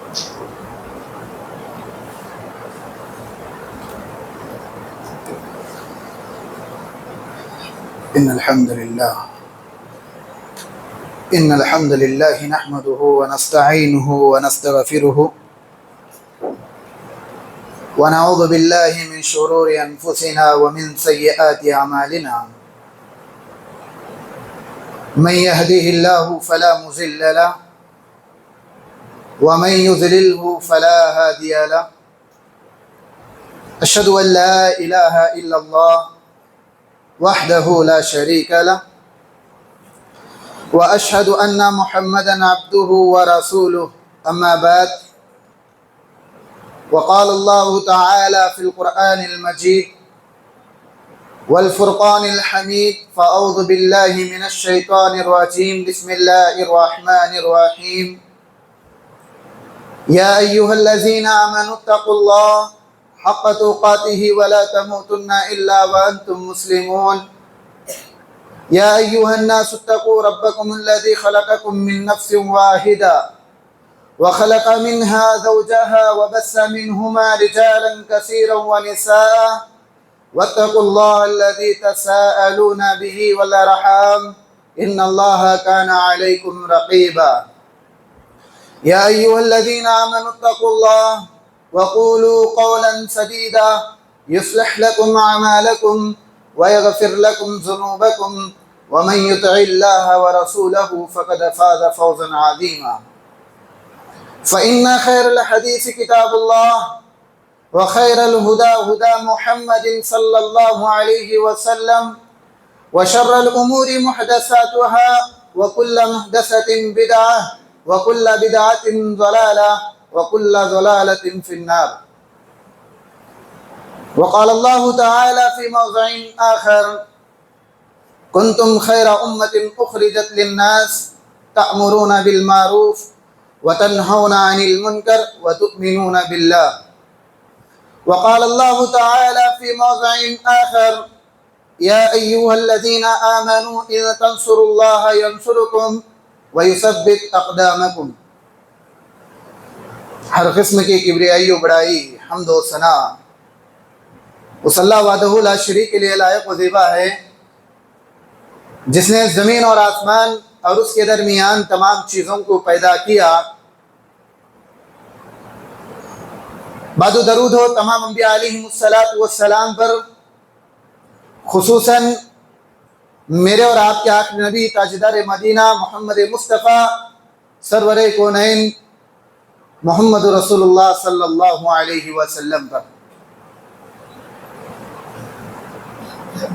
إن الحمد لله نحمده ونستعينه ونستغفره ونعوذ بالله من شرور أنفسنا ومن سيئات أعمالنا من يهده الله فلا مضل له ومن يضلله فلا هادي له أشهد أن لا إله إلا الله وحده لا شريك له وأشهد أن محمدا عبده ورسوله أما بعد وقال الله تعالى في القرآن المجيد والفرقان الحميد فأعوذ بالله من الشيطان الرجيم بسم الله الرحمن الرحيم يا أيها الذين آمنوا اتقوا الله حق تقاته ولا تموتن إلا وأنتم مسلمون يا أيها الناس اتقوا ربكم الذي خلقكم من نفس واحدة وخلق منها زوجها وبث منهما رجالا كثيرا ونساء واتقوا الله الذي تساءلون به والأرحام إن الله كان عليكم رقيبا يا أيها الذين آمنوا اتقوا الله وقولوا قولا سديدا يصلح لكم أعمالكم ويغفر لكم ذنوبكم ومن يطع الله ورسوله فقد فاز فوزا عظيما فإن خير الحديث كتاب الله وخير الهدى هدى محمد صلى الله عليه وسلم وشر الأمور محدثاتها وكل محدثة بدعة وكل بدعة ضلالة وكل ضلالة في النار وقال الله تعالى في موضع آخر كنتم خير أمة أخرجت للناس تأمرون بالمعروف وتنهون عن المنكر وتؤمنون بالله وقال الله تعالى في موضع آخر يا أيها الذين آمنوا إذا تنصروا الله ينصركم ويثبت أقدامكم ہر قسم کی کبریائی و بڑائی حمد و ثنا اس اللہ وحدہ لا شریک کے لیے لائق و زیبا ہے جس نے زمین اور آسمان اور اس کے درمیان تمام چیزوں کو پیدا کیا۔ بعد و درود ہو تمام انبیاء علیہم السلام پر، خصوصاً میرے اور آپ کے آخری نبی تاجدار مدینہ محمد مصطفیٰ سرور کونین محمد رسول اللہ صلی اللہ علیہ وسلم پر۔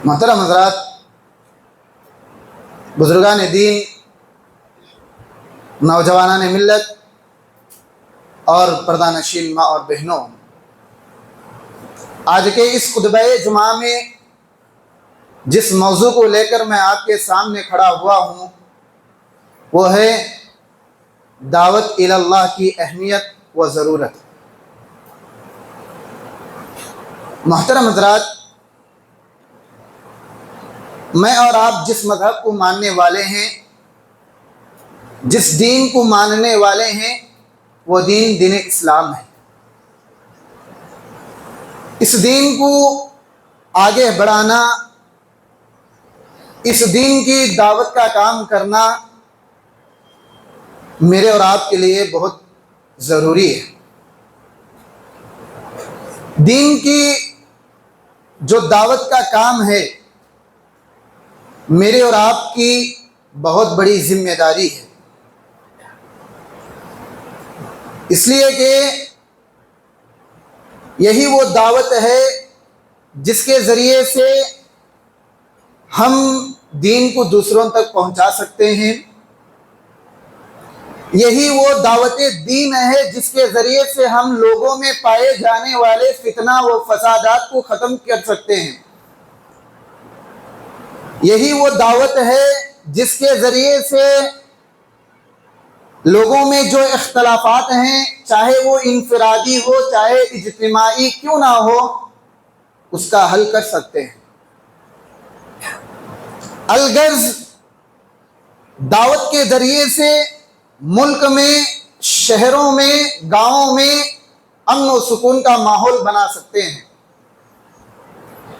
محترم حضرات، بزرگان دین، نوجوانان ملت اور پردہ نشین ماں اور بہنوں، آج کے اس خطبہ جمعہ میں جس موضوع کو لے کر میں آپ کے سامنے کھڑا ہوا ہوں وہ ہے دعوت الی اللہ کی اہمیت و ضرورت۔ محترم حضرات، میں اور آپ جس مذہب کو ماننے والے ہیں، جس دین کو ماننے والے ہیں، وہ دین اسلام ہے۔ اس دین کو آگے بڑھانا، اس دین کی دعوت کا کام کرنا میرے اور آپ کے لیے بہت ضروری ہے۔ دین کی جو دعوت کا کام ہے میرے اور آپ کی بہت بڑی ذمہ داری ہے، اس لیے کہ یہی وہ دعوت ہے جس کے ذریعے سے ہم دین کو دوسروں تک پہنچا سکتے ہیں۔ یہی وہ دعوت دین ہے جس کے ذریعے سے ہم لوگوں میں پائے جانے والے فتنہ و فسادات کو ختم کر سکتے ہیں۔ یہی وہ دعوت ہے جس کے ذریعے سے لوگوں میں جو اختلافات ہیں، چاہے وہ انفرادی ہو چاہے اجتماعی کیوں نہ ہو، اس کا حل کر سکتے ہیں۔ الغرض دعوت کے ذریعے سے ملک میں شہروں میں، گاؤں میں امن و سکون کا ماحول بنا سکتے ہیں۔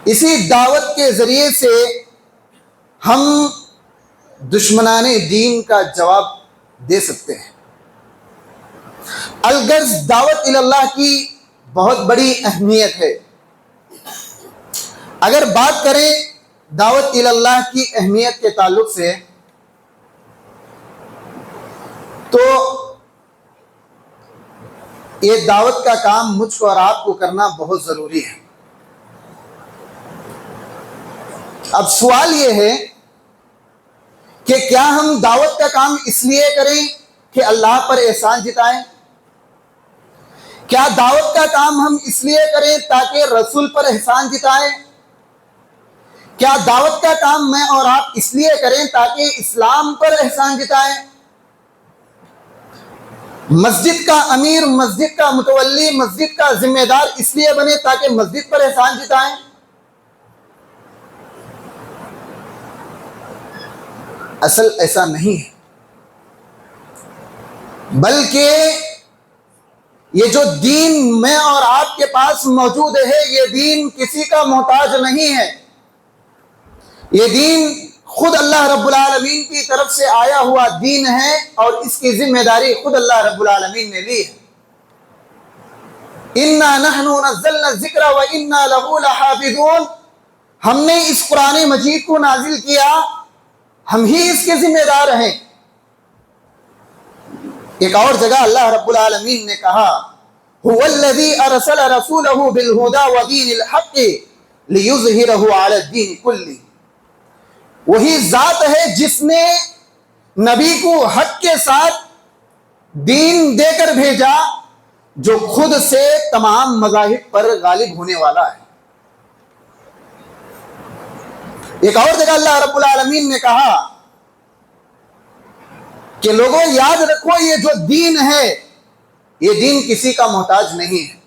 اسی دعوت کے ذریعے سے ہم دشمنان دین کا جواب دے سکتے ہیں۔ الغرض دعوت اللہ کی بہت بڑی اہمیت ہے۔ اگر بات کریں دعوت اللہ کی اہمیت کے تعلق سے تو یہ دعوت کا کام مجھ کو اور آپ کو کرنا بہت ضروری ہے۔ اب سوال یہ ہے کہ کیا ہم دعوت کا کام اس لیے کریں کہ اللہ پر احسان جتائیں؟ کیا دعوت کا کام ہم اس لیے کریں تاکہ رسول پر احسان جتائیں؟ کیا دعوت کا کام میں اور آپ اس لیے کریں تاکہ اسلام پر احسان جتائیں؟ مسجد کا امیر، مسجد کا متولی، مسجد کا ذمہ دار اس لیے بنے تاکہ مسجد پر احسان جتائیں؟ اصل ایسا نہیں ہے، بلکہ یہ جو دین میں اور آپ کے پاس موجود ہے یہ دین کسی کا محتاج نہیں ہے۔ یہ دین خود اللہ رب العالمین کی طرف سے آیا ہوا دین ہے اور اس کی ذمہ داری خود اللہ رب العالمین نے لی ہے۔ اِنَّا نَحْنُ نَزَّلْنَا الذِّكْرَ وَإِنَّا لَهُ لَحَافِظُونَ، ہم نے اس قرآن مجید کو نازل کیا، ہم ہی اس کے ذمہ دار ہیں۔ ایک اور جگہ اللہ رب العالمین نے کہا هُوَ الَّذِي أَرْسَلَ رَسُولَهُ بِالْهُدَى وَدِينِ الْحَقِّ لِيُظْهِرَهُ عَلَى الدِّينِ كُلِّهِ، وہی ذات ہے جس نے نبی کو حق کے ساتھ دین دے کر بھیجا جو خود سے تمام مذاہب پر غالب ہونے والا ہے۔ ایک اور جگہ اللہ رب العالمین نے کہا کہ لوگوں یاد رکھو یہ جو دین ہے یہ دین کسی کا محتاج نہیں ہے۔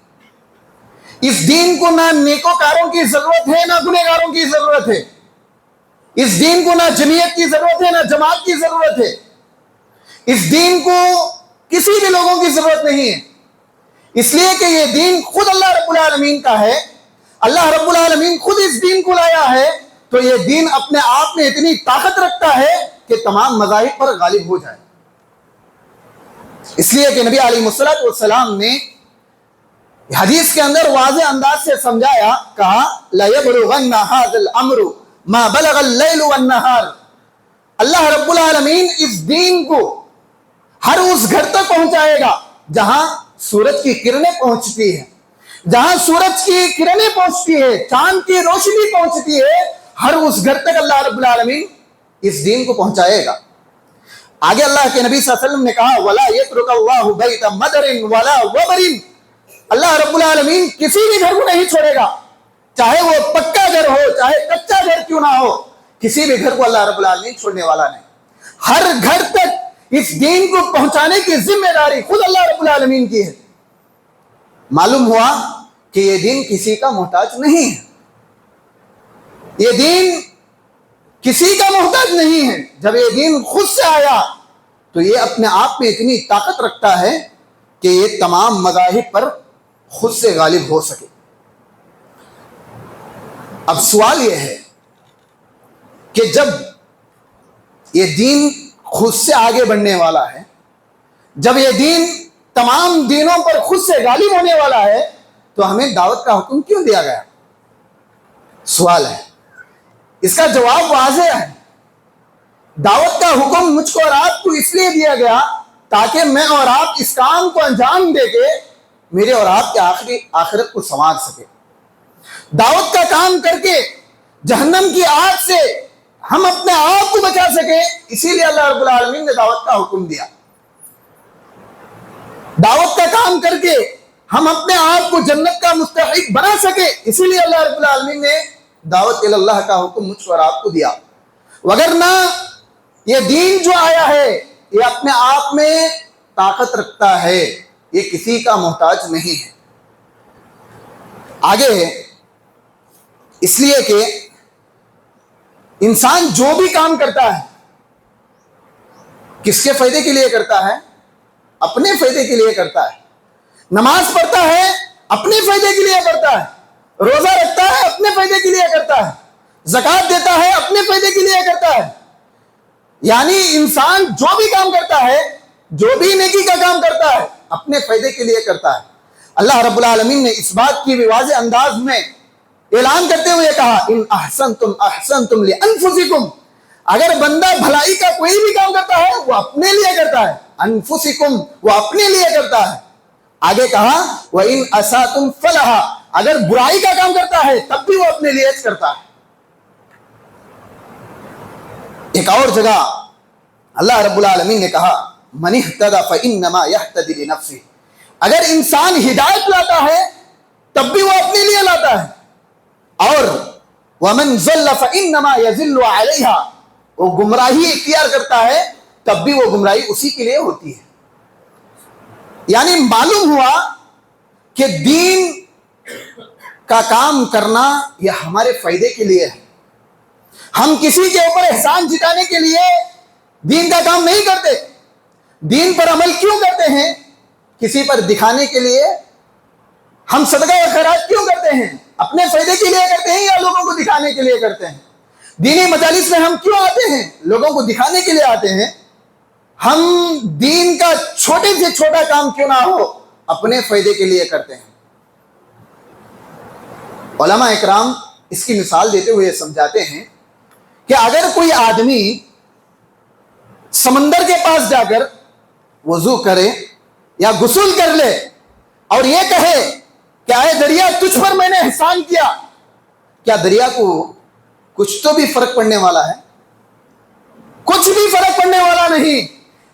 اس دین کو نہ نیکوکاروں کی ضرورت ہے نہ گنہگاروں کی ضرورت ہے۔ اس دین کو نہ جمعیت کی ضرورت ہے نہ جماعت کی ضرورت ہے۔ اس دین کو کسی بھی لوگوں کی ضرورت نہیں ہے، اس لیے کہ یہ دین خود اللہ رب العالمین کا ہے۔ اللہ رب العالمین خود اس دین کو لایا ہے، تو یہ دین اپنے آپ میں اتنی طاقت رکھتا ہے کہ تمام مذاہب پر غالب ہو جائے۔ اس لیے کہ نبی علیہ الصلوۃ والسلام نے حدیث کے اندر واضح انداز سے سمجھایا، کہا لَيَبْلُغَنَّ هَذَا الْأَمْرُ مَا بَلَغَ اللَّيْلُ وَالنَّهَارُ، اللہ رب العالمین اس دین کو ہر اس گھر تک پہنچائے گا جہاں سورج کی کرنیں پہنچتی ہیں، جہاں سورج کی کرنیں پہنچتی ہے، چاند کی روشنی پہنچتی ہے، ہر اس گھر تک اللہ رب العالمین اس دین کو پہنچائے گا۔ آگے اللہ کے نبی صلی اللہ علیہ وسلم نے کہا وَلَا يَتْرُكَ اللَّهُ بَيْتَ مَدَرٍ وَلَا وَبَرٍ، اللہ رب العالمین کسی بھی گھر کو نہیں چھوڑے گا، چاہے وہ پکا گھر ہو چاہے کچا گھر کیوں نہ ہو، کسی بھی گھر کو اللہ رب العالمین چھوڑنے والا نہیں۔ ہر گھر تک اس دین کو پہنچانے کی ذمہ داری خود اللہ رب العالمین کی ہے۔ معلوم ہوا کہ یہ دین کسی کا محتاج نہیں ہے، یہ دین کسی کا محتاج نہیں ہے۔ جب یہ دین خود سے آیا تو یہ اپنے آپ میں اتنی طاقت رکھتا ہے کہ یہ تمام مذاہب پر خود سے غالب ہو سکے۔ اب سوال یہ ہے کہ جب یہ دین خود سے آگے بڑھنے والا ہے، جب یہ دین تمام دینوں پر خود سے غالب ہونے والا ہے، تو ہمیں دعوت کا حکم کیوں دیا گیا؟ سوال ہے، اس کا جواب واضح ہے۔ دعوت کا حکم مجھ کو اور آپ کو اس لیے دیا گیا تاکہ میں اور آپ اس کام کو انجام دے کے میرے اور آپ کے آخری آخرت کو سنوار سکے، دعوت کا کام کر کے جہنم کی آگ سے ہم اپنے آپ کو بچا سکے، اسی لیے اللہ رب العالمین نے دعوت کا حکم دیا۔ دعوت کا کام کر کے ہم اپنے آپ کو جنت کا مستحق بنا سکے، اسی لیے اللہ رب العالمین نے دعوت اللہ کا حکم مجھ کو اور آپ کو دیا۔ وگرنہ یہ دین جو آیا ہے یہ اپنے آپ میں طاقت رکھتا ہے، یہ کسی کا محتاج نہیں ہے۔ آگے اس لیے کہ انسان جو بھی کام کرتا ہے کس کے فائدے کے لیے کرتا ہے؟ اپنے فائدے کے لیے کرتا ہے. نماز پڑھتا ہے اپنے فائدے کے لیے کرتا ہے. روزہ رکھتا ہے اپنے فائدے کے لیے کرتا ہے. زکوٰۃ دیتا ہے اپنے فائدے کے لیے کرتا ہے. یعنی انسان جو بھی کام کرتا ہے, جو بھی نیکی کا کام کرتا ہے, اپنے فائدے کے لیے کرتا ہے. اللہ رب العالمین نے اس بات کی واضح انداز میں اعلان کرتے ہوئے کہا, ان احسنتم احسنتم لانفسکم. اگر بندہ بھلائی کا کوئی بھی کام کرتا ہے وہ اپنے لیے کرتا ہے. انفسکم, وہ اپنے لیے کرتا ہے. آگے کہا وَإِنْ أَسَأْتُمْ فَلَهَا. اگر برائی کا کام کرتا ہے تب بھی وہ اپنے لیے کرتا ہے. ایک اور جگہ اللہ رب العالمین نے کہا مَنِ اهْتَدَى فَإِنَّمَا يَهْتَدِي لِنَفْسِهِ. اگر انسان ہدایت لاتا ہے تب بھی وہ اپنے لیے لاتا ہے, اور وَمَنْ ضَلَّ فَإِنَّمَا يَضِلُّ عَلَيْهَا. وہ گمراہی اختیار کرتا ہے تب بھی وہ گمراہی اسی کے لیے ہوتی ہے. یعنی معلوم ہوا کہ دین کا کام کرنا یہ ہمارے فائدے کے لیے ہے. ہم کسی کے اوپر احسان جتانے کے لیے دین کا کام نہیں کرتے. دین پر عمل کیوں کرتے ہیں؟ کسی پر دکھانے کے لیے. ہم صدقہ و خیرات کیوں کرتے ہیں؟ اپنے فائدے کے لیے کرتے ہیں یا لوگوں کو دکھانے کے لیے کرتے ہیں؟ دینی مجالس میں ہم کیوں آتے ہیں؟ لوگوں کو دکھانے کے لیے آتے ہیں. ہم دین کا چھوٹے سے چھوٹا کام کیوں نہ ہو اپنے فائدے کے لیے کرتے ہیں. علماء اکرام اس کی مثال دیتے ہوئے سمجھاتے ہیں کہ اگر کوئی آدمی سمندر کے پاس جا کر وضو کرے یا غسل کر لے اور یہ کہے کہ اے دریا تجھ پر میں نے احسان کیا, کیا دریا کو کچھ تو بھی فرق پڑنے والا ہے؟ کچھ بھی فرق پڑنے والا نہیں.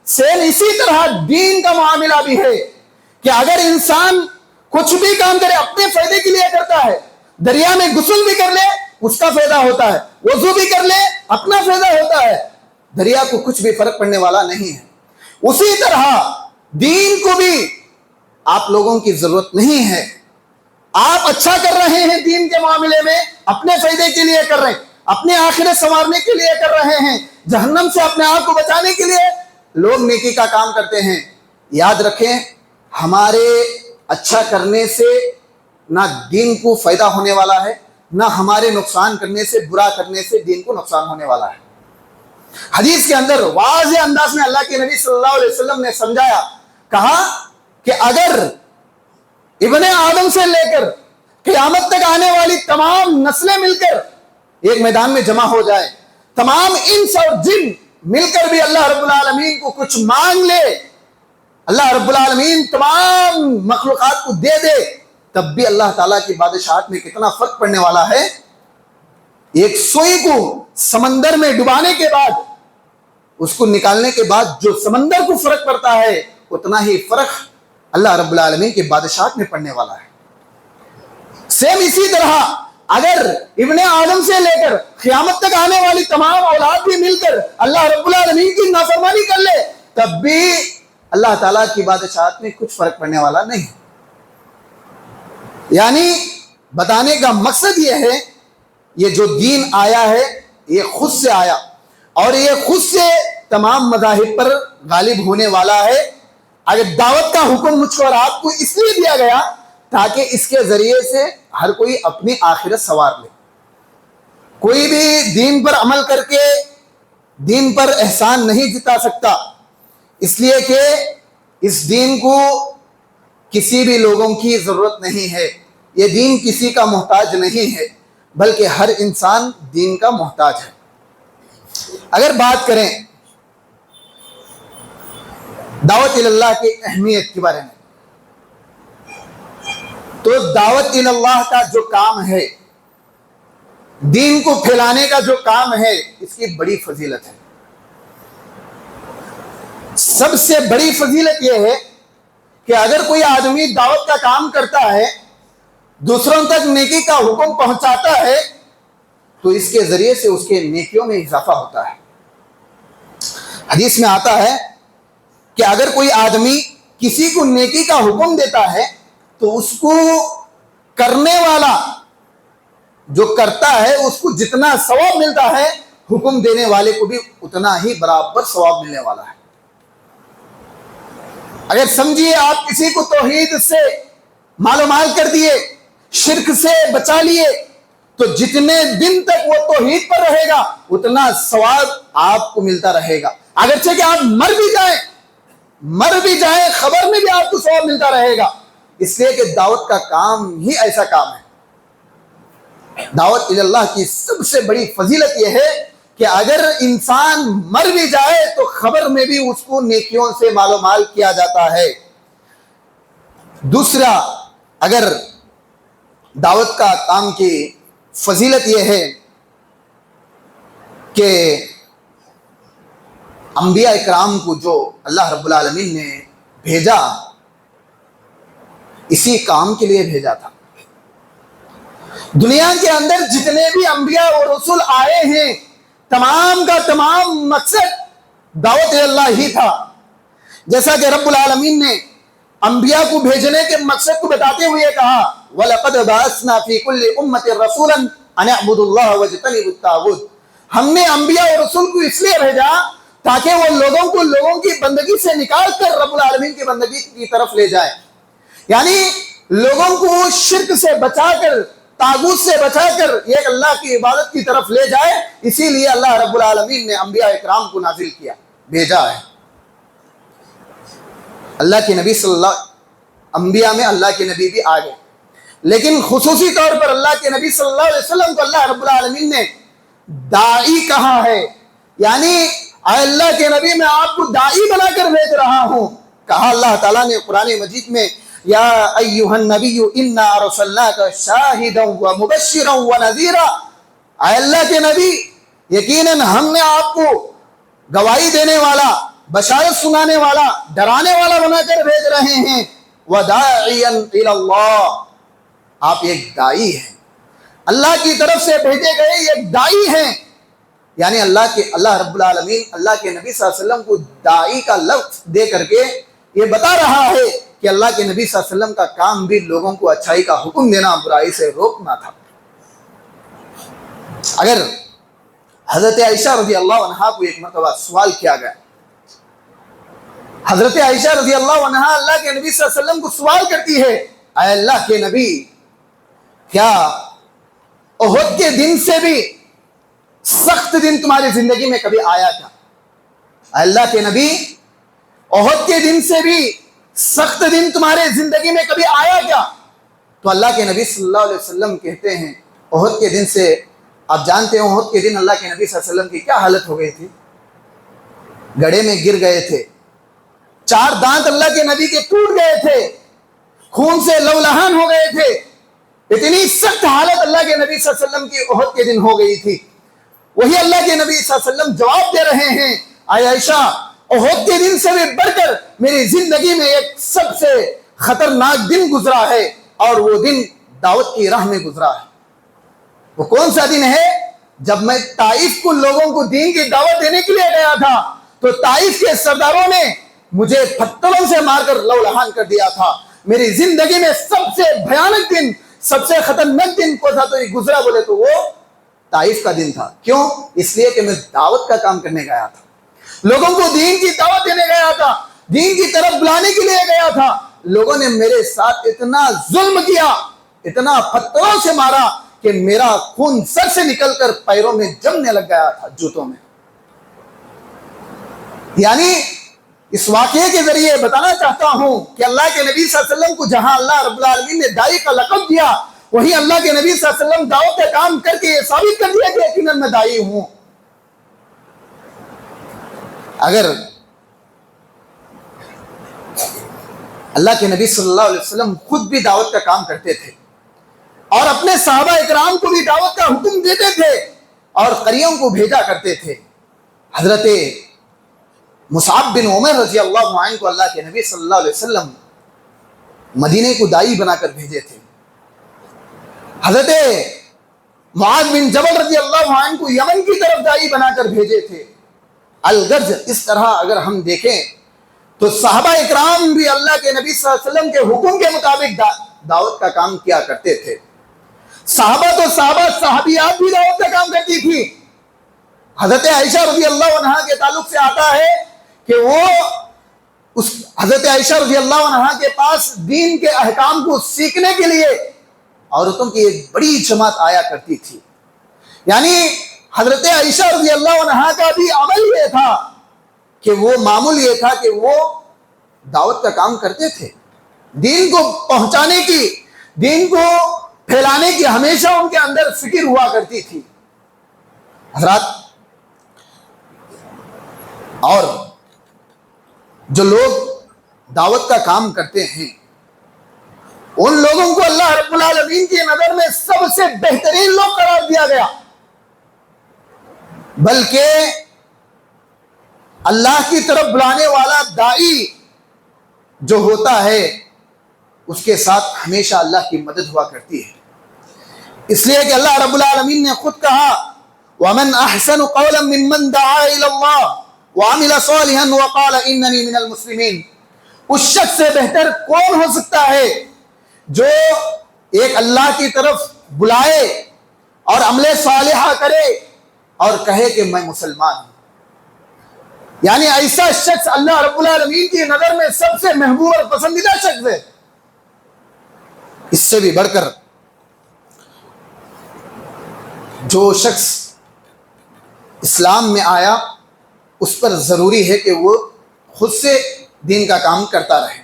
سیم اسی طرح دین کا معاملہ بھی ہے کہ اگر انسان کچھ بھی کام کرے اپنے فائدے کے لیے کرتا ہے. دریا میں غسل بھی کر لے اس کا فائدہ ہوتا ہے, وضو بھی کر لے اپنا فائدہ ہوتا ہے. دریا کو کچھ بھی فرق پڑنے والا نہیں ہے. اسی طرح دین کو بھی آپ لوگوں کی ضرورت نہیں ہے. آپ اچھا کر رہے ہیں دین کے معاملے میں, اپنے فائدے کے لیے کر رہے ہیں, اپنے آخرت سنوارنے کے لیے کر رہے ہیں, جہنم سے اپنے آپ کو بچانے کے لیے لوگ نیکی کا کام کرتے ہیں. یاد رکھیں ہمارے اچھا کرنے سے نہ دین کو فائدہ ہونے والا ہے, نہ ہمارے نقصان کرنے سے, برا کرنے سے دین کو نقصان ہونے والا ہے. حدیث کے اندر واضح انداز میں اللہ کے نبی صلی اللہ علیہ وسلم نے سمجھایا, کہا کہ اگر ابن آدم سے لے کر قیامت تک آنے والی تمام نسلیں مل کر ایک میدان میں جمع ہو جائے, تمام انس اور جن مل کر بھی اللہ رب العالمین کو کچھ مانگ لے, اللہ رب العالمین تمام مخلوقات کو دے دے, تب بھی اللہ تعالیٰ کی بادشاہت میں کتنا فرق پڑنے والا ہے. ایک سوئی کو سمندر میں ڈبانے کے بعد, اس کو نکالنے کے بعد جو سمندر کو فرق پڑتا ہے اتنا ہی فرق اللہ رب العالمین کی بادشاہت میں پڑنے والا ہے. سیم اسی طرح اگر ابن آدم سے لے کر قیامت تک آنے والی تمام اولاد بھی مل کر اللہ رب العالمین کی نافرمانی کر لے تب بھی اللہ تعالیٰ کی بادشاہت میں کچھ فرق پڑنے والا نہیں. یعنی بتانے کا مقصد یہ ہے, یہ جو دین آیا ہے یہ خود سے آیا اور یہ خود سے تمام مذاہب پر غالب ہونے والا ہے. اگر دعوت کا حکم مجھ کو اور آپ کو اس لیے دیا گیا تاکہ اس کے ذریعے سے ہر کوئی اپنی آخرت سنوار لے. کوئی بھی دین پر عمل کر کے دین پر احسان نہیں جتا سکتا, اس لیے کہ اس دین کو کسی بھی لوگوں کی ضرورت نہیں ہے. یہ دین کسی کا محتاج نہیں ہے بلکہ ہر انسان دین کا محتاج ہے. اگر بات کریں دعوت اللہ کی اہمیت کے بارے میں تو دعوت اللہ کا جو کام ہے, دین کو پھیلانے کا جو کام ہے, اس کی بڑی فضیلت ہے. سب سے بڑی فضیلت یہ ہے کہ اگر کوئی آدمی دعوت کا کام کرتا ہے, دوسروں تک نیکی کا حکم پہنچاتا ہے, تو اس کے ذریعے سے اس کے نیکیوں میں اضافہ ہوتا ہے. حدیث میں آتا ہے کہ اگر کوئی آدمی کسی کو نیکی کا حکم دیتا ہے تو اس کو کرنے والا جو کرتا ہے اس کو جتنا ثواب ملتا ہے, حکم دینے والے کو بھی اتنا ہی برابر ثواب ملنے والا ہے. اگر سمجھیے آپ کسی کو توحید سے مال و مال کر دیے، شرک سے بچا لیے، تو جتنے دن تک وہ توحید پر رہے گا اتنا ثواب آپ کو ملتا رہے گا، اگرچہ کہ آپ مر بھی جائیں خبر میں بھی آپ کو ثواب ملتا رہے گا، اس لیے کہ دعوت کا کام ہی ایسا کام ہے۔ دعوت اللہ کی سب سے بڑی فضیلت یہ ہے کہ اگر انسان مر بھی جائے تو خبر میں بھی اس کو نیکیوں سے مال و مال کیا جاتا ہے۔ دوسرا، اگر دعوت کا کام کی فضیلت یہ ہے کہ انبیاء اکرام کو جو اللہ رب العالمین نے بھیجا اسی کام کے لیے بھیجا تھا۔ دنیا کے اندر جتنے بھی انبیاء اور رسول آئے ہیں تمام کا تمام مقصد دعوت اللہ ہی تھا، جیسا کہ رب العالمین نے انبیاء کو بھیجنے کے مقصد کو بتاتے ہوئے کہا وَلَقَدْ بَعَثْنَا فِي كُلِّ أُمَّةٍ رَسُولًا أَنِ اعْبُدُوا اللَّهَ وَاجْتَنِبُوا الطَّاغُوتَ۔ ہم نے انبیاء اور رسول کو اس لیے بھیجا تاکہ وہ لوگوں کی بندگی سے نکال کر رب العالمین کی بندگی کی طرف لے جائے، یعنی لوگوں کو شرک سے بچا کر، طاغوت سے بچا کر یہ اللہ کی عبادت کی طرف لے جائے۔ اسی لیے اللہ رب العالمین نے انبیاء اکرام کو نازل کیا، بھیجا ہے۔ اللہ کے نبی صلی اللہ انبیاء میں اللہ کے نبی بھی آ گئے، لیکن خصوصی طور پر اللہ کے نبی صلی اللہ علیہ وسلم کو اللہ رب العالمین نے داعی کہا ہے، یعنی اے اللہ کے نبی میں آپ کو داعی بنا کر بھیج رہا ہوں۔ کہا اللہ تعالیٰ نے قرآن مجید میں یا ایھا النبی انا ارسلناک شاہدا ومبشرا ونذیرا، اے اللہ کے نبی یقیناً ہم نے آپ کو گواہی دینے والا، بشارت سنانے والا، ڈرانے والا بنا کر بھیج رہے ہیں۔ وداعیا الی اللہ، آپ ایک داعی ہیں، اللہ کی طرف سے بھیجے گئے ایک داعی ہیں، یعنی اللہ رب العالمین اللہ کے نبی صلی اللہ علیہ وسلم کو داعی کا لفظ دے کر کے یہ بتا رہا ہے کہ اللہ کے نبی صلی اللہ علیہ وسلم کا کام بھی لوگوں کو اچھائی کا حکم دینا، برائی سے روکنا تھا۔ اگر حضرت عائشہ رضی اللہ عنہا کو ایک مرتبہ سوال کیا گیا، حضرت عائشہ رضی اللہ عنہا اللہ کے نبی صلی اللہ علیہ وسلم کو سوال کرتی ہے اے اللہ کے نبی کیا احد کے دن سے بھی سخت دن تمہاری زندگی میں کبھی آیا کیا؟ اے اللہ کے نبی احد کے دن سے بھی سخت دن تمہارے زندگی میں کبھی آیا کیا؟ تو اللہ کے نبی صلی اللہ علیہ وسلم کہتے ہیں احد کے دن سے، آپ جانتے ہیں احد کے دن اللہ کے نبی صلی اللہ علیہ وسلم کی کیا حالت ہو گئی تھی؟ گڑھے میں گر گئے تھے، 4 دانت اللہ کے نبی کے ٹوٹ گئے تھے، خون سے لولہان ہو گئے تھے، اتنی سخت حالت اللہ کے نبی صلی اللہ علیہ وسلم کی احد کے دن ہو گئی تھی۔ وہی اللہ کے نبی صلی اللہ علیہ وسلم جواب دے رہے ہیں اے عائشہ احد کے دن سے بھی بڑھ کر میری زندگی میں ایک سب سے خطرناک دن گزرا ہے، اور وہ دن دعوت کی راہ میں گزرا ہے۔ وہ کون سا دن ہے؟ جب میں طائف کو لوگوں کو دین کی دعوت دینے کے لیے گیا تھا تو طائف کے سرداروں نے مجھے پتھروں سے مار کر لولہان کر دیا تھا۔ میری زندگی میں سب سے بھیانک دن، سب سے خطرناک دن کو تھا تو یہ گزرا بولے تو وہ طائف کا دن تھا۔ کیوں؟ اس لیے کہ میں دعوت کا کام کرنے گیا تھا، لوگوں کو دین کی دعوت دینے گیا تھا، دین کی طرف بلانے کے لیے گیا تھا۔ لوگوں نے میرے ساتھ اتنا ظلم کیا، اتنا پتھروں سے مارا کہ میرا خون سر سے نکل کر پیروں میں جمنے لگ گیا تھا، جوتوں میں۔ یعنی اس واقعے کے ذریعے بتانا چاہتا ہوں کہ اللہ کے نبی صلی اللہ علیہ وسلم کو جہاں اللہ رب العالمین نے داعی کا لقب دیا، وہی اللہ کے نبی صلی اللہ علیہ وسلم دعوت کا کام کر کے یہ ثابت کر دیا کہ یقیناً میں داعی ہوں۔ اگر اللہ کے نبی صلی اللہ علیہ وسلم خود بھی دعوت کا کام کرتے تھے اور اپنے صحابہ اکرام کو بھی دعوت کا حکم دیتے تھے اور قریوں کو بھیجا کرتے تھے۔ حضرت مصعب بن عمر رضی اللہ عنہ کو اللہ کے نبی صلی اللہ علیہ وسلم مدینے کو داعی بنا کر بھیجے تھے۔ حضرت معاذ بن جبل رضی اللہ عنہ کو یمن کی طرف داعی بنا کر بھیجے تھے۔ الغرض اس طرح اگر ہم دیکھیں تو صحابہ اکرام بھی اللہ کے نبی صلی اللہ علیہ وسلم کے حکم کے مطابق دعوت کا کام کیا کرتے تھے۔ صحابہ تو صحابیات بھی دعوت کا کام کرتی تھی۔ حضرت عائشہ رضی اللہ عنہا کے تعلق سے آتا ہے کہ وہ اس حضرت عائشہ رضی اللہ عنہا کے پاس دین کے احکام کو سیکھنے کے لیے عورتوں کی ایک بڑی جماعت آیا کرتی تھی. یعنی حضرت عائشہ رضی اللہ عنہا کا بھی عمل یہ تھا کہ وہ معمول یہ تھا کہ وہ دعوت کا کام کرتے تھے، دین کو پہنچانے کی، دین کو پھیلانے کی ہمیشہ ان کے اندر فکر ہوا کرتی تھی. حضرات، اور جو لوگ دعوت کا کام کرتے ہیں ان لوگوں کو اللہ رب العالمین کی نظر میں سب سے بہترین لوگ قرار دیا گیا، بلکہ اللہ کی طرف بلانے والا داعی جو ہوتا ہے اس کے ساتھ ہمیشہ اللہ کی مدد ہوا کرتی ہے. اس لیے کہ اللہ رب العالمین نے خود کہا وَمَنْ أَحْسَنُ قَوْلًا مِّمَّنْ دَعَا إِلَى اللَّهِ وَعَمِلَ صَالِحًا وَقَالَ إِنَّنِي مِنَ الْمُسْلِمِينَ. اس شخص سے بہتر کون ہو سکتا ہے جو ایک اللہ کی طرف بلائے اور عمل صالحہ کرے اور کہے کہ میں مسلمان ہوں. یعنی ایسا شخص اللہ رب العالمین کی نظر میں سب سے محبوب اور پسندیدہ شخص ہے. اس سے بھی بڑھ کر جو شخص اسلام میں آیا اس پر ضروری ہے کہ وہ خود سے دین کا کام کرتا رہے.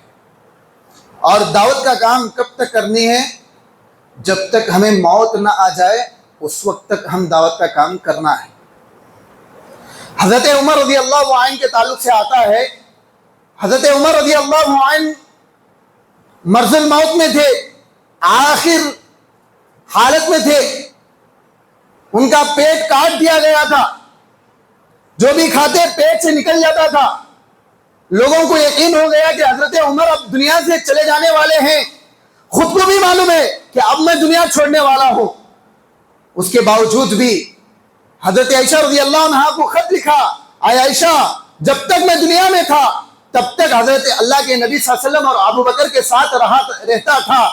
اور دعوت کا کام کب تک کرنی ہے؟ جب تک ہمیں موت نہ آ جائے اس وقت تک ہم دعوت کا کام کرنا ہے. حضرت عمر رضی اللہ عنہ کے تعلق سے آتا ہے، حضرت عمر رضی اللہ عنہ مرض الموت میں تھے، آخر حالت میں تھے، ان کا پیٹ کاٹ دیا گیا تھا، جو بھی کھاتے پیٹ سے نکل جاتا تھا. لوگوں کو یقین ہو گیا کہ حضرت عمر اب دنیا سے چلے جانے والے ہیں، خود کو بھی معلوم ہے کہ اب میں دنیا چھوڑنے والا ہوں. اس کے باوجود بھی حضرت عائشہ رضی اللہ عنہا کو خط لکھا، اے عائشہ جب تک میں دنیا میں تھا تب تک حضرت اللہ کے نبی صلی اللہ علیہ وسلم اور ابو بکر کے ساتھ رہتا تھا،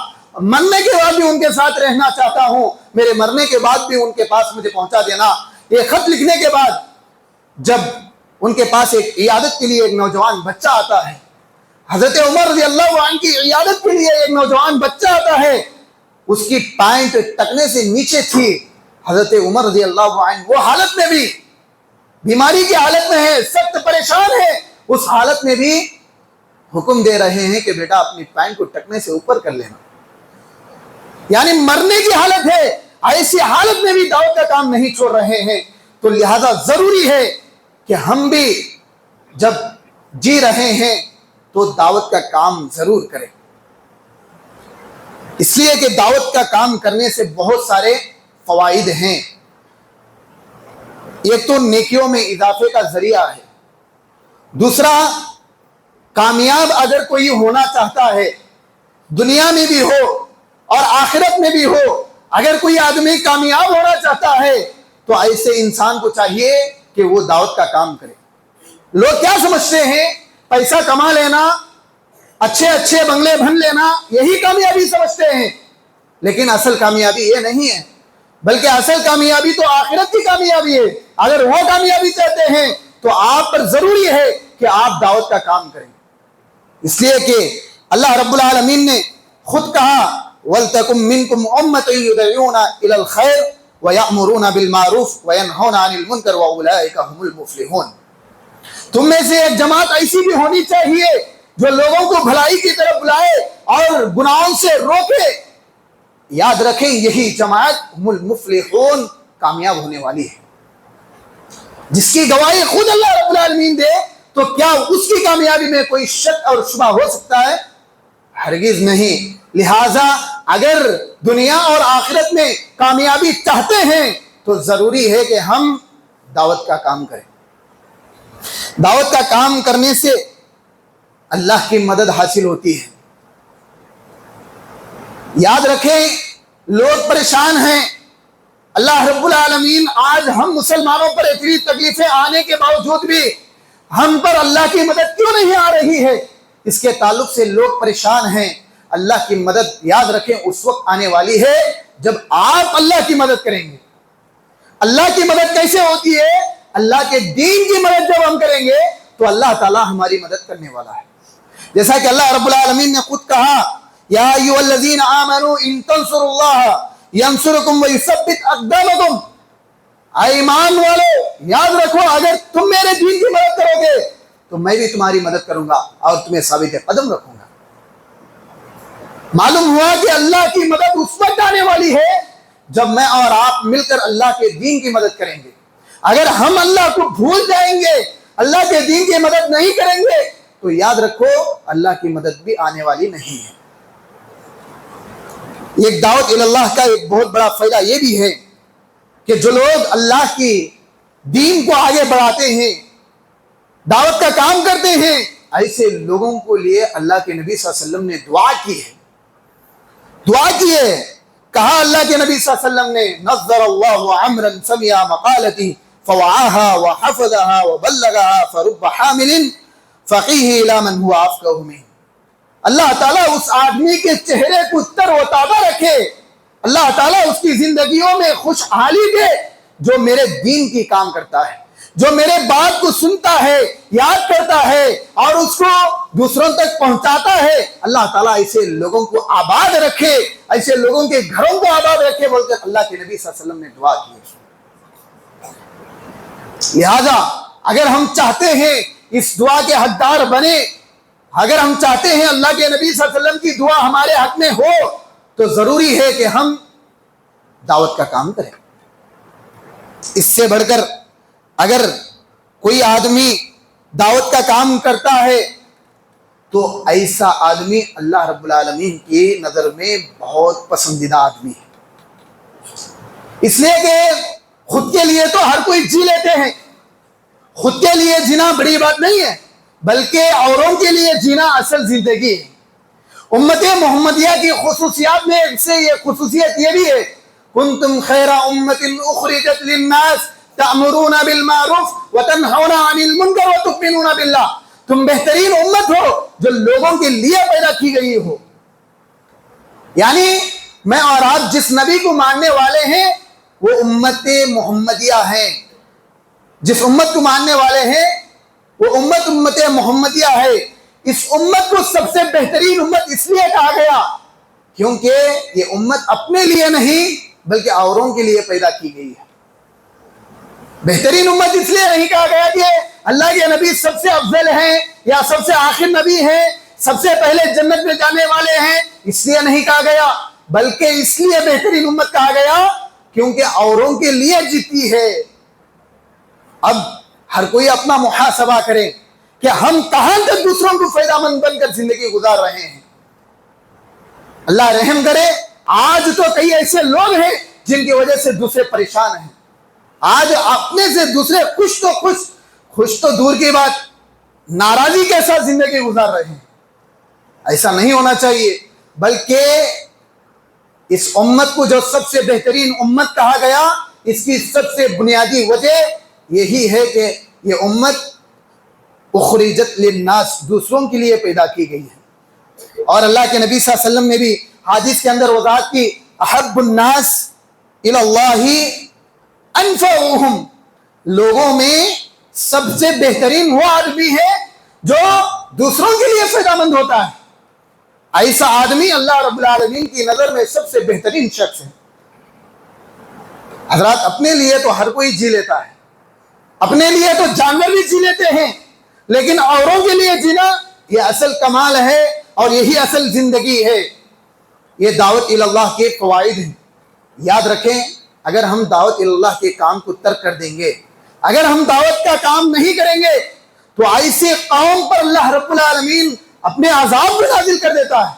مرنے کے بعد بھی ان کے ساتھ رہنا چاہتا ہوں، میرے مرنے کے بعد بھی ان کے پاس مجھے پہنچا دینا. یہ خط لکھنے کے بعد جب ان کے پاس ایک عیادت کے لیے ایک نوجوان بچہ آتا ہے، حضرت عمر رضی اللہ عنہ کی عیادت کے لیے ایک نوجوان بچہ آتا ہے، اس کی پینٹ ٹکنے سے نیچے تھی. حضرت عمر رضی اللہ عنہ وہ حالت میں بھی بیماری کی حالت میں ہے، سخت پریشان ہے، اس حالت میں بھی حکم دے رہے ہیں کہ بیٹا اپنی پینٹ کو ٹکنے سے اوپر کر لینا. یعنی مرنے کی حالت ہے، ایسی حالت میں بھی دعوت کا کام نہیں چھوڑ رہے ہیں. تو لہذا ضروری ہے کہ ہم بھی جب جی رہے ہیں تو دعوت کا کام ضرور کریں. اس لیے کہ دعوت کا کام کرنے سے بہت سارے فوائد ہیں. ایک تو نیکیوں میں اضافے کا ذریعہ ہے، دوسرا کامیاب اگر کوئی ہونا چاہتا ہے دنیا میں بھی ہو اور آخرت میں بھی ہو، اگر کوئی آدمی کامیاب ہونا چاہتا ہے تو ایسے انسان کو چاہیے کہ وہ دعوت کا کام کرے. لوگ کیا سمجھتے ہیں؟ پیسہ کما لینا، اچھے اچھے بنگلے بن لینا، یہی کامیابی سمجھتے ہیں. لیکن اصل کامیابی یہ نہیں ہے، بلکہ اصل کامیابی تو آخرت کی کامیابی ہے. اگر وہ کامیابی چاہتے ہیں تو آپ پر ضروری ہے کہ آپ دعوت کا کام کریں. اس لیے کہ اللہ رب العالمین نے خود کہا وَلْتَكُمْ مِنْكُمْ أُمَّةٌ يُدْعُونَ إِلَى الْخَيْرِ وَيَأْمُرُونَ بِالْمَعْرُوفِ وَيَنْهَوْنَ عَنِ الْمُنْكَرِ وَأُولَٰئِكَ هُمُ الْمُفْلِحُونَ. تم میں سے ایک جماعت ایسی بھی ہونی چاہیے جو لوگوں کو بھلائی کی طرف بلائے اور گناہوں سے روکے. یاد رکھیں یہی جماعت ہم المفلحون، کامیاب ہونے والی ہے. جس کی گواہی خود اللہ رب العالمین دے تو کیا اس کی کامیابی میں کوئی شک اور شبہ ہو سکتا ہے؟ ہرگز نہیں. لہذا اگر دنیا اور آخرت میں کامیابی چاہتے ہیں تو ضروری ہے کہ ہم دعوت کا کام کریں. دعوت کا کام کرنے سے اللہ کی مدد حاصل ہوتی ہے. یاد رکھیں لوگ پریشان ہیں، اللہ رب العالمین آج ہم مسلمانوں پر اتنی تکلیفیں آنے کے باوجود بھی ہم پر اللہ کی مدد کیوں نہیں آ رہی ہے؟ اس کے تعلق سے لوگ پریشان ہیں. اللہ کی مدد یاد رکھیں اس وقت آنے والی ہے جب آپ اللہ کی مدد کریں گے. اللہ کی مدد کیسے ہوتی ہے؟ اللہ کے دین کی مدد جب ہم کریں گے تو اللہ تعالی ہماری مدد کرنے والا ہے. جیسا کہ اللہ رب العالمین نے خود کہا یا ایھا الذین آمنوا ان تنصروا اللہ ینصرکم ویثبت اقدامکم، اے ایمان والو یاد رکھو اگر تم میرے دین کی مدد کرو گے تو میں بھی تمہاری مدد کروں گا اور تمہیں ثابت قدم رکھوں گا۔ معلوم ہوا کہ اللہ کی مدد اس وقت آنے والی ہے جب میں اور آپ مل کر اللہ کے دین کی مدد کریں گے۔ اگر ہم اللہ کو بھول جائیں گے، اللہ کے دین کی مدد نہیں کریں گے تو یاد رکھو اللہ کی مدد بھی آنے والی نہیں ہے۔ ایک دعوت اللہ کا ایک بہت بڑا فائدہ یہ بھی ہے کہ جو لوگ اللہ کی دین کو آگے بڑھاتے ہیں، دعوت کا کام کرتے ہیں، ایسے لوگوں کو لیے اللہ کے نبی صلی اللہ علیہ وسلم نے دعا کی ہے، دعا کی ہے۔ کہا اللہ کے نبی صلی اللہ علیہ وسلم نے نظر اللہ عمرا سمع مقالتی فوعاها وحفظها وبلغها فرب حامل فقیہ الی من هو افقہ منہ۔ اللہ تعالیٰ اس آدمی کے چہرے کو تر و تازہ رکھے، اللہ تعالیٰ اس کی زندگیوں میں خوشحالی دے جو میرے دین کی کام کرتا ہے، جو میرے بات کو سنتا ہے، یاد کرتا ہے اور اس کو دوسروں تک پہنچاتا ہے۔ اللہ تعالیٰ ایسے لوگوں کو آباد رکھے، ایسے لوگوں کے گھروں کو آباد رکھے بول کر اللہ کے نبی صلی اللہ علیہ وسلم نے دعا کی۔ لہذا اگر ہم چاہتے ہیں اس دعا کے حقدار بنے، اگر ہم چاہتے ہیں اللہ کے نبی صلی اللہ علیہ وسلم کی دعا ہمارے حق میں ہو تو ضروری ہے کہ ہم دعوت کا کام کریں۔ اس سے بڑھ کر اگر کوئی آدمی دعوت کا کام کرتا ہے تو ایسا آدمی اللہ رب العالمین کی نظر میں بہت پسندیدہ آدمی ہے، اس لیے کہ خود کے لیے تو ہر کوئی جی لیتے ہیں، خود کے لیے جینا بڑی بات نہیں ہے بلکہ اوروں کے لیے جینا اصل زندگی ہے۔ امت محمدیہ کی خصوصیات میں سے یہ خصوصیت یہ بھی ہے کنتم خیر امت اخرجت للناس تأمرون بالمعروف وتنہون عن المنکر وتؤمنون باللہ، تم بہترین امت ہو جو لوگوں کے لیے پیدا کی گئی ہو۔ یعنی میں اور آپ جس نبی کو ماننے والے ہیں وہ امت محمدیہ ہیں، جس امت کو ماننے والے ہیں وہ امت محمدیہ ہے۔ اس امت کو سب سے بہترین امت اس لیے کہا گیا کیونکہ یہ امت اپنے لیے نہیں بلکہ اوروں کے لیے پیدا کی گئی ہے۔ بہترین امت اس لیے نہیں کہا گیا کہ اللہ کے نبی سب سے افضل ہیں یا سب سے آخر نبی ہیں، سب سے پہلے جنت میں جانے والے ہیں، اس لیے نہیں کہا گیا، بلکہ اس لیے بہترین امت کہا گیا کیونکہ اوروں کے لیے جیتی ہے۔ اب ہر کوئی اپنا محاسبہ کرے کہ ہم کہاں تک دوسروں کو فائدہ مند بن کر زندگی گزار رہے ہیں۔ اللہ رحم کرے، آج تو کئی ایسے لوگ ہیں جن کی وجہ سے دوسرے پریشان ہیں، آج اپنے سے دوسرے خوش تو دور کی بات ناراضی کے ساتھ زندگی گزار رہے ہیں۔ ایسا نہیں ہونا چاہیے، بلکہ اس امت کو جو سب سے بہترین امت کہا گیا اس کی سب سے بنیادی وجہ یہی ہے کہ یہ امت اخرجت للناس دوسروں کے لیے پیدا کی گئی ہے۔ اور اللہ کے نبی صلی اللہ علیہ وسلم نے بھی حدیث کے اندر وضاحت کی احب الناس الی اللہ انفعهم، لوگوں میں سب سے بہترین وہ آدمی ہے جو دوسروں کے لیے فائدہ مند ہوتا ہے۔ ایسا آدمی اللہ رب العالمین کی نظر میں سب سے بہترین شخص ہے۔ حضرات اپنے لیے تو ہر کوئی جی لیتا ہے، اپنے لیے تو جانور بھی جی لیتے ہیں، لیکن اوروں کے لیے جینا یہ اصل کمال ہے اور یہی اصل زندگی ہے۔ یہ دعوت اللہ کے فوائد ہیں، یاد رکھیں اگر ہم دعوت اللہ کے کام کو ترک کر دیں گے، اگر ہم دعوت کا کام نہیں کریں گے تو ایسے قوم پر اللہ رب العالمین اپنے عذاب کو نازل کر دیتا ہے۔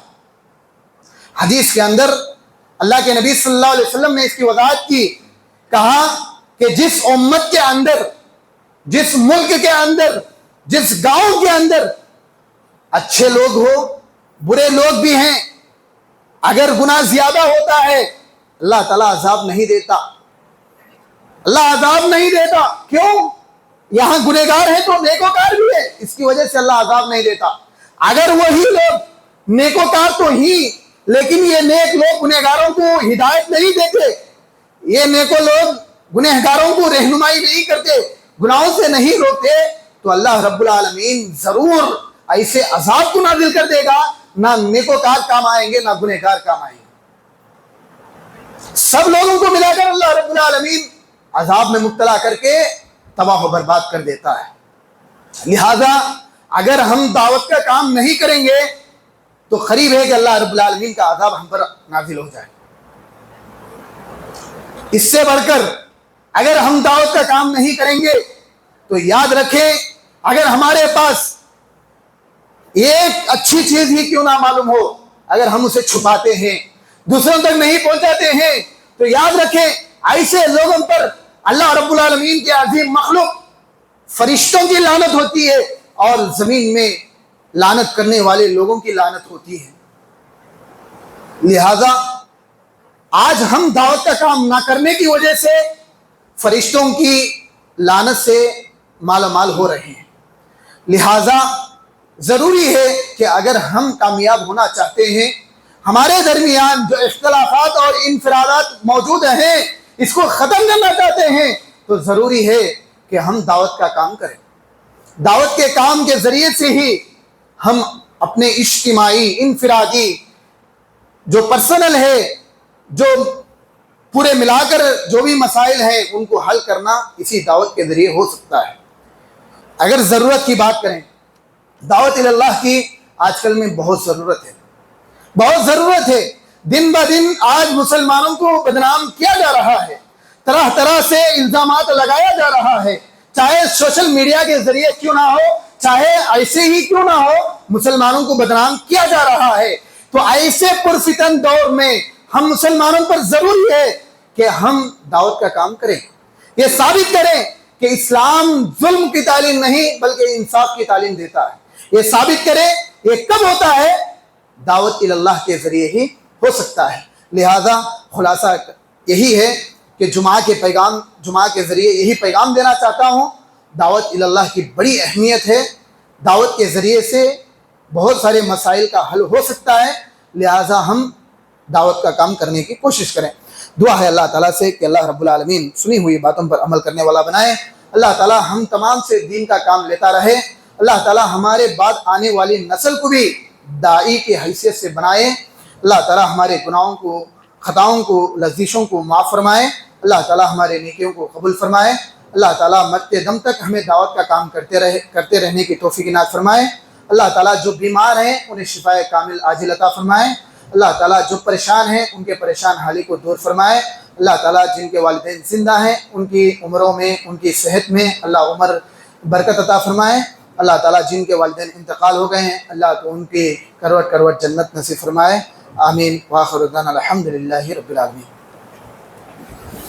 حدیث کے اندر اللہ کے نبی صلی اللہ علیہ وسلم نے اس کی وضاحت کی، کہا کہ جس امت کے اندر، جس ملک کے اندر، جس گاؤں کے اندر اچھے لوگ ہو، برے لوگ بھی ہیں، اگر گناہ زیادہ ہوتا ہے اللہ تعالیٰ عذاب نہیں دیتا، اللہ عذاب نہیں دیتا۔ کیوں؟ یہاں گنہگار ہیں تو نیکوکار بھی ہے، اس کی وجہ سے اللہ عذاب نہیں دیتا۔ اگر وہی لوگ نیکوکار تو ہی لیکن یہ نیک لوگ گنہگاروں کو ہدایت نہیں دیتے، یہ نیکو لوگ گنہگاروں کو رہنمائی نہیں کرتے، گناہوں سے نہیں روکتے، تو اللہ رب العالمین ضرور ایسے عذاب کو نازل کر دے گا، نہ نیکوکار کام آئیں گے نہ گنہگار کام آئیں گے، سب لوگوں کو ملا کر اللہ رب العالمین عذاب میں مبتلا کر کے تباہ و برباد کر دیتا ہے۔ لہذا اگر ہم دعوت کا کام نہیں کریں گے تو قریب ہے کہ اللہ رب العالمین کا عذاب ہم پر نازل ہو جائے۔ اس سے بڑھ کر اگر ہم دعوت کا کام نہیں کریں گے تو یاد رکھیں، اگر ہمارے پاس ایک اچھی چیز ہی کیوں نہ معلوم ہو، اگر ہم اسے چھپاتے ہیں، دوسروں تک نہیں پہنچاتے ہیں، تو یاد رکھیں ایسے لوگوں پر اللہ رب العالمین کے عظیم مخلوق فرشتوں کی لعنت ہوتی ہے اور زمین میں لعنت کرنے والے لوگوں کی لعنت ہوتی ہے۔ لہذا آج ہم دعوت کا کام نہ کرنے کی وجہ سے فرشتوں کی لعنت سے مالا مال ہو رہے ہیں۔ لہذا ضروری ہے کہ اگر ہم کامیاب ہونا چاہتے ہیں، ہمارے درمیان جو اختلافات اور انفرادات موجود ہیں اس کو ختم کرنا چاہتے ہیں، تو ضروری ہے کہ ہم دعوت کا کام کریں۔ دعوت کے کام کے ذریعے سے ہی ہم اپنے اجتماعی، انفرادی، جو پرسنل ہے، جو پورے ملا کر جو بھی مسائل ہیں ان کو حل کرنا اسی دعوت کے ذریعے ہو سکتا ہے۔ اگر ضرورت کی بات کریں، دعوت اللہ کی آج کل میں بہت ضرورت ہے، بہت ضرورت ہے۔ دن بہ دن آج مسلمانوں کو بدنام کیا جا رہا ہے، طرح طرح سے الزامات لگایا جا رہا ہے، چاہے سوشل میڈیا کے ذریعے کیوں نہ ہو، چاہے ایسے ہی کیوں نہ ہو، مسلمانوں کو بدنام کیا جا رہا ہے۔ تو ایسے پرفتن دور میں ہم مسلمانوں پر ضروری ہے کہ ہم دعوت کا کام کریں، یہ ثابت کریں کہ اسلام ظلم کی تعلیم نہیں بلکہ انصاف کی تعلیم دیتا ہے۔ یہ ثابت کریں، یہ کب ہوتا ہے؟ دعوت اللہ کے ذریعے ہی ہو سکتا ہے۔ لہذا خلاصہ یہی ہے کہ جمعہ کے ذریعے یہی پیغام دینا چاہتا ہوں، دعوت اللہ کی بڑی اہمیت ہے، دعوت کے ذریعے سے بہت سارے مسائل کا حل ہو سکتا ہے، لہذا ہم دعوت کا کام کرنے کی کوشش کریں۔ دعا ہے اللہ تعالیٰ سے کہ اللہ رب العالمین سنی ہوئی باتوں پر عمل کرنے والا بنائے، اللہ تعالیٰ ہم تمام سے دین کا کام لیتا رہے، اللہ تعالیٰ ہمارے بعد آنے والی نسل کو بھی داعی کی حیثیت سے بنائے، اللہ تعالیٰ ہمارے گناہوں کو، خطاؤں کو، لغزشوں کو معاف فرمائے، اللہ تعالیٰ ہمارے نیکیوں کو قبول فرمائے، اللہ تعالیٰ مرتے دم تک ہمیں دعوت کا کام کرتے رہنے کی توفیق عنایت فرمائے، اللہ تعالیٰ جو بیمار ہیں انہیں شفائے کامل عاجل عطا فرمائے، اللہ تعالیٰ جو پریشان ہیں ان کے پریشان حالی کو دور فرمائے، اللہ تعالیٰ جن کے والدین زندہ ہیں ان کی عمروں میں، ان کی صحت میں اللہ عمر برکت عطا فرمائے، اللہ تعالیٰ جن کے والدین انتقال ہو گئے ہیں اللہ تو ان کی کروٹ کروٹ جنت نصیب فرمائے، آمین، وآخر دعوانا الحمدللہ رب العالمین۔